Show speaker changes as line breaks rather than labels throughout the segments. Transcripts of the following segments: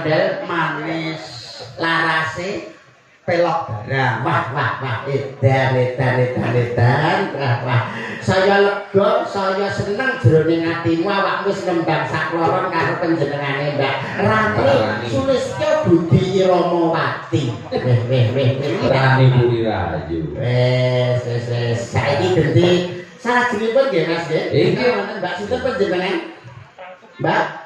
mondel manis larase pelok darah. Wah, edan. Wah. Saya lega, saya seneng jroning atimu awakmu wis nembang sakloron karo panjenengane Mbak Rani Sulistya Budi Iramawati.
Rani Budi Rayu.
Wes. Saiki ganti salajengipun nggih Mas nggih.
Iki
wonten Mbak sinten panjenengan? Mbak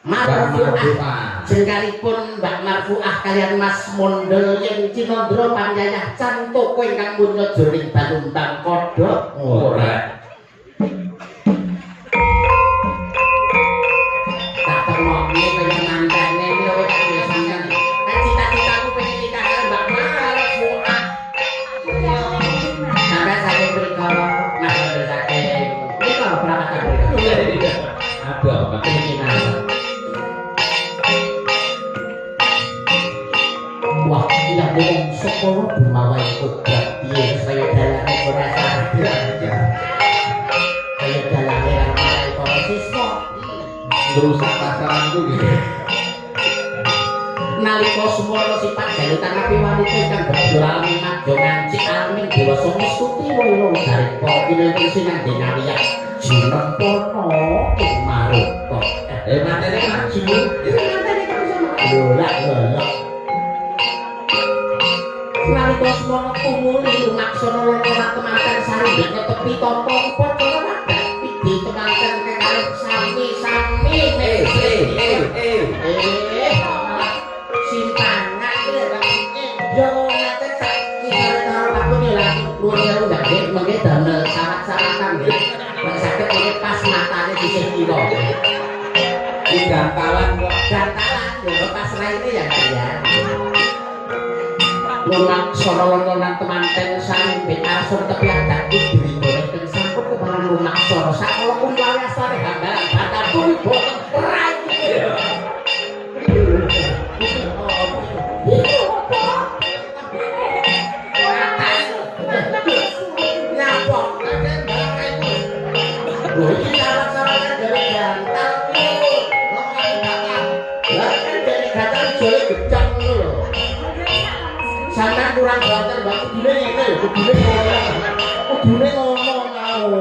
Marfuah.
Jengkalipun Mbak Marfuah kalian Mas Mondel yang Cinondro Panjayah Can toko ingkang punya jroning Balumbang Kodhok ora. Tak temokke pengen mantene kowe kan ya sampeyan. Cita-citaku pengen nikah karo Mbak Marfuah. Sampai saking mriko Mas Mondel saking mriko prapatan mriko.
Apa
Keinginan. Wah, iya ngomong sepuluh bermawai kodrat iya saya dalane ora sadar saya dalane ramai para siswa
merusak pasaranku gitu.
Nalika semana sifat jalutan api wanita ingkang berdoa majo ngancik amin dewasa mistuti wolo garipta kinenten sinandengania jinempono ing maruta materi maju materi kok lho nalika semana tumuli lumaksana lelana temanten sareng tepi tampa padha wadah pidi temanten kang sami simpangan yo ngaten sak iki karo aku lha nuwun sewu nggih mengke damel syarat-syaratan nggih nek saged iki pas matane disih kira iki gantalan yo pas raine ya lumaksana lelana temanten sareng arsun tepi adak iki digoreng teng sampun kemarang lumaksana sakala pun walasane gambaran batapun boten rai iki syarat-syaratnya dari gantal lah kan dari gantal jole gedang lho sampean kurang banter mbak kudune ngene lho kudune ngomong mau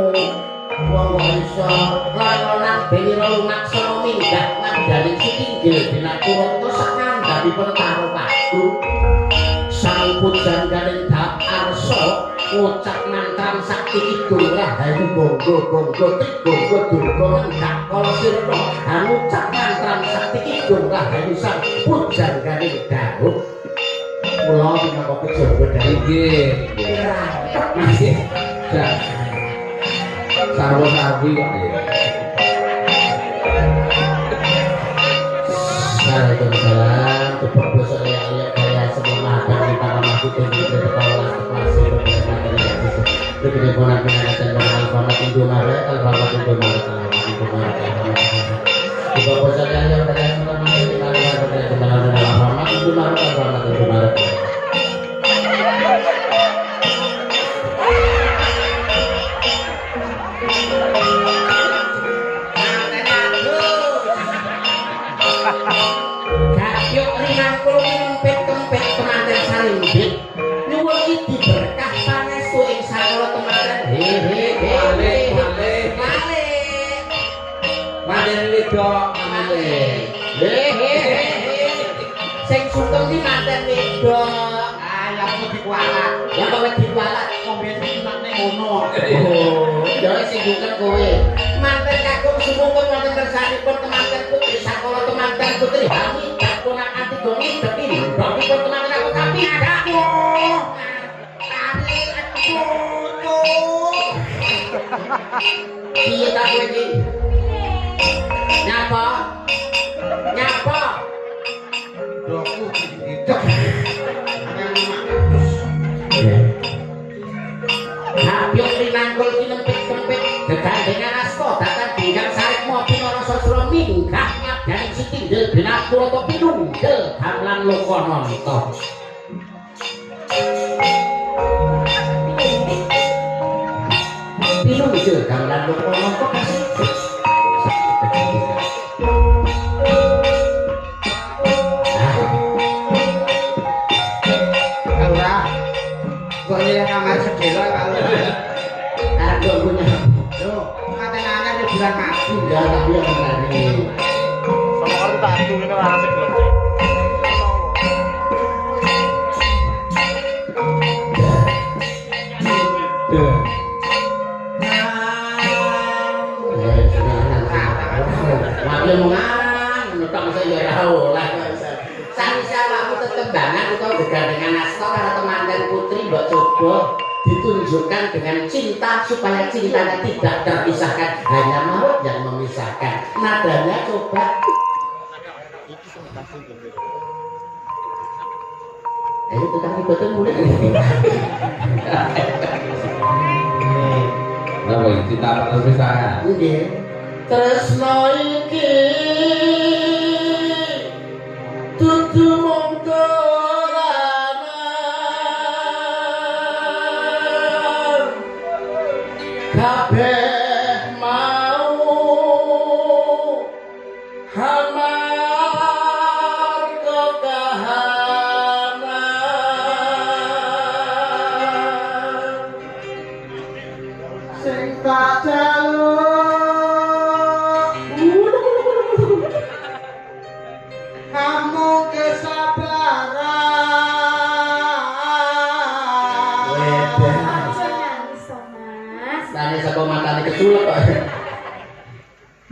wong iso lakonan benira lumaksana minggat mandhaling sitinggil binapura kok sak ngandhapipun karo padu sang pujan galing dap arsa ngucap mantra sakti kidul rahayu gonggo tigo durga menggak kala sirna ngucap mantra sakti kidul rahayu sang pujan galing dawuh kula minangka pejabat
Nggih.
masih
Sarwa sawi kok ya.
Waalaikumsalam. Keperdosa ya kaya semua makan di para masjid yang kita kepala kelas berbeda dari itu. Begini pun aku mengajar al-Fatihah Indomaret, al-Fatihah Indomaret, al-Fatihah Indomaret. Keperdosa ya kaya semua makan di para masjid yang kita kepala al-Fatihah Indomaret, al-Fatihah Indomaret. Gabyuk rinangkul kempet temanten sarimbit nyuwun iki berkah pangestu ing sakala temanten
Maden wedok
sing sungkem iki manten wedok ya kok dikualat ngombe iki makne ngono ya sing sungkem kowe manten kagum sumungkul wonten kersanipun temanten putri sakala temanten putri Hani kakunak ati dongi deki bakipun temanten aku tapi adaku piye ta kowe iki nyapa doku dicek Habyuk rinangkul kinempit-kempit gegandengan asko datang binggang sarik mopi noroso jero minggah ngabdani sitinggil binapura to pinunggel hamlan loko nonton pinunggel hamlan loko nonton kasih ditunjukkan dengan cinta supaya cintanya tidak terpisahkan, hanya maut yang memisahkan. Nadanya coba. Ayo tukang betul mulai.
Napa iki cinta tak terpisahkan?
Nggih. Tresno iki dudu mung kabeh mau hamarga kahanan sing tak jaluk kamu kesabaran. Tanya saka matane keculek kok.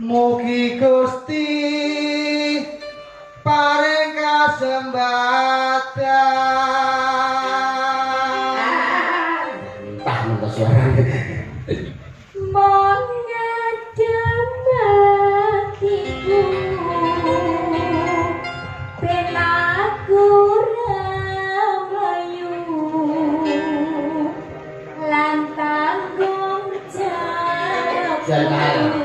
Mugi Gusti paring kasembatan. Entah mentas suarane. Jangan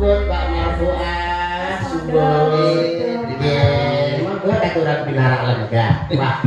sumbut Pak Marfuah, sumbut. Emang gue tak kurang pinarak lemga. Wah,